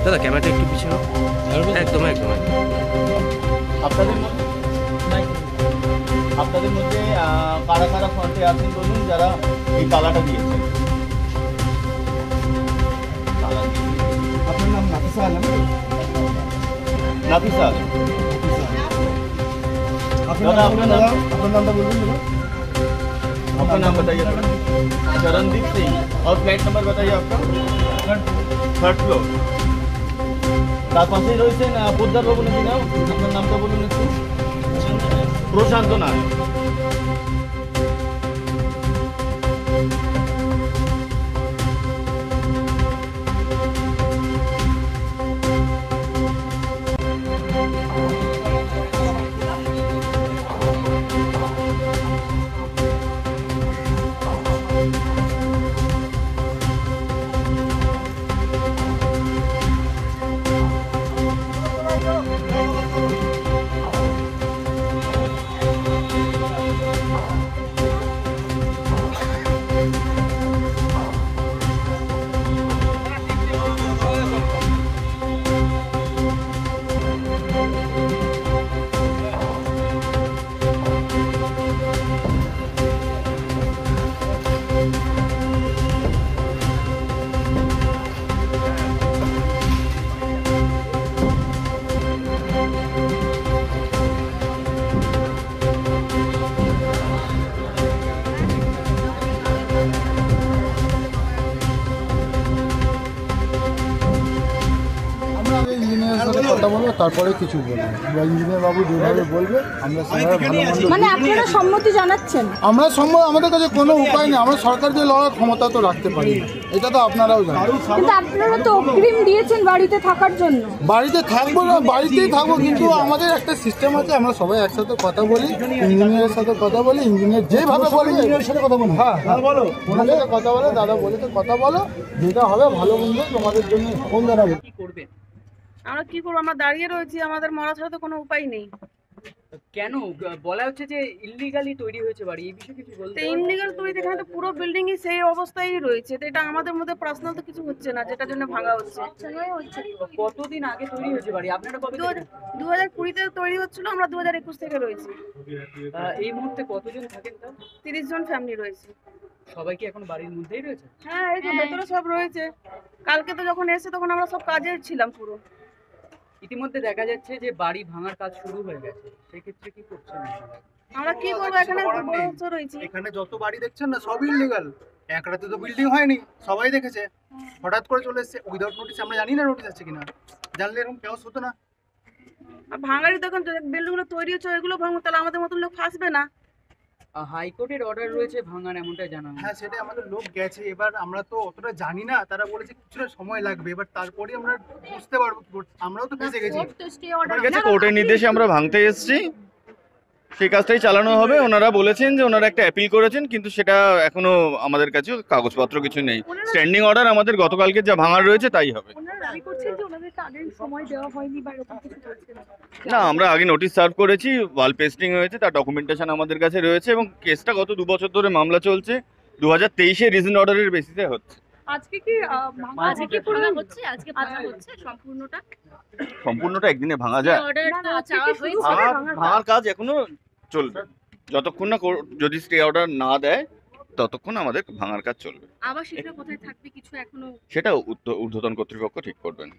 দাদা ক্যামেরাটা একটু পিছনে একদম একদম আপনাদের মধ্যে কারা কারা ফ্রন্টে আছেন বলুন যারা এই তালাটা দিয়েছেন? আপনার নাম নাফিসা আলম? নাফিসা আলম। दादा आपका नाम बोलिए। आपका नाम बताइए। चरणदीप सिंह। और फ्लैट नंबर बताइए आपका? 3rd floor. তার পাশেই রয়েছেন পোদ্দার বাবু নাকি নাম? আপনার নামটা বলুন একটু। প্রশান্ত নাথ। কথা বলবো তারপরে কিছু বলবো। ইঞ্জিনিয়ার বাবু যেভাবে বলবে আমরা মানে আপনারা সম্মতি জানাচ্ছেন? আমরা আমাদের কাছে কোনো উপায় নেই, আমরা সরকারকে লড়ার ক্ষমতা তো রাখতে পারি, এটা তো আপনারাও জানেন। কিন্তু আপনারা তো অগ্রিম দিয়েছেন বাড়িতে থাকার জন্য। বাড়িতে থাকবো না, বাড়িতেই থাকবো, কিন্তু আমাদের একটা সিস্টেম আছে, আমরা সবাই একসাথে কথা বলি, ইঞ্জিনিয়ারের সাথে কথা বলি, ইঞ্জিনিয়ার যেভাবে বলে ইঞ্জিনিয়ারের সাথে কথা বলি। হ্যাঁ বলো, ওনার সাথে কথা বলো, দাদা বলে তো কথা বলো, যেটা হবে ভালো মন্দ তোমাদের জন্য ফোন দাঁড়াবে। কি করবে? আমরা কি করবো, আমরা দাঁড়িয়ে রয়েছি, আমাদের মরা ছাড়া তো কোনো উপায় নেই। কেন বলা হচ্ছে যে ইললিগালি তৈরি হয়েছে বাড়ি, এই বিষয়ে কিছু বলতে? ইনলিগাল তৈরি, এখানে তো পুরো বিল্ডিং ই সেই অবস্থায় রয়েছে, তো এটা আমাদের মধ্যে পার্সোনাল তো কিছু হচ্ছে না, যেটার জন্য ভাঙা হচ্ছে। কতদিন আগে তৈরি হয়েছে বাড়ি? আপনারা কবে? 2020-তে তৈরি হচ্ছিল, আমরা 2021 থেকে রয়েছি। এই মুহূর্তে কতজন থাকেন? 30 জন ফ্যামিলি রয়েছে। সবাই কি এখন বাড়ির মধ্যেই রয়েছে? হ্যাঁ, এই যে ভেতরে সব রয়েছে। কালকে তো যখন এসে তখন আমরা সব কাজে ছিলাম পুরো। ইতিমধ্যে দেখা যাচ্ছে যে বাড়ি ভাঙার কাজ শুরু হয়ে গেছে, সেই ক্ষেত্রে কি করছেন? আমরা কি করবো, এখানে রয়েছে। এখানে যত বাড়ি দেখছেন না সব ইললিগাল, এক রাতে তো বিল্ডিং হয়নি, সবাই দেখেছে, হঠাৎ করে চলে এসেছে উইদাউট নোটিস। আমরা জানি না নোটিস আছে কিনা, জানলে এরকম কেউ হতো না। আর ভাঙারই তখন বিল্ডিং গুলো তৈরি হচ্ছে, ওইগুলো ভাঙবো, তাহলে আমাদের মতন লোক ফাঁসবে না। হাইকোর্টের অর্ডার রয়েছে ভাঙার, এমনটাই জানা। হ্যাঁ, সেটাই, আমাদের লোক গেছে, এবার আমরা তো অতটা জানি না, তারা বলেছে কিছুটা সময় লাগবে, এবার তারপরে আমরা বুঝতে পারবো। আমরাও তো ফেসে গেছি। কোর্টের নির্দেশে আমরা ভাঙতে এসেছি, সেই কাজটাই চালানো হবে। ওনারা বলেছেন যে ওনারা একটা অ্যাপিল করেছেন, কিন্তু সেটা এখনো আমাদের কাছে কাগজপত্র কিছু নেই। স্ট্যান্ডিং অর্ডার আমাদের গতকালকে যা ভাঙার রয়েছে তাই হবে। না, আমরা আগে নোটিশ সার্ভ করেছি, ওয়াল পেস্টিং হয়েছে, তার ডকুমেন্টেশন আমাদের কাছে রয়েছে, এবং কেসটা গত 2 বছর ধরে মামলা চলছে। 2023-এ রিজন অর্ডারের বেসিসে হচ্ছে। আজকে কি পুরো হচ্ছে? আজকে ভাঙা হচ্ছে সম্পূর্ণটা একদিনে ভাঙা যায়? ভাঙার কাজ এখনো চলবে, যতক্ষণ না যদি স্টে অর্ডার না দেয় ততক্ষণ আমাদের ভাঙার কাজ চলবে। আবার সেটা কোথায় থাকবে কিছু এখনো, সেটা ঊর্ধ্বতন কর্তৃপক্ষ ঠিক করবেন।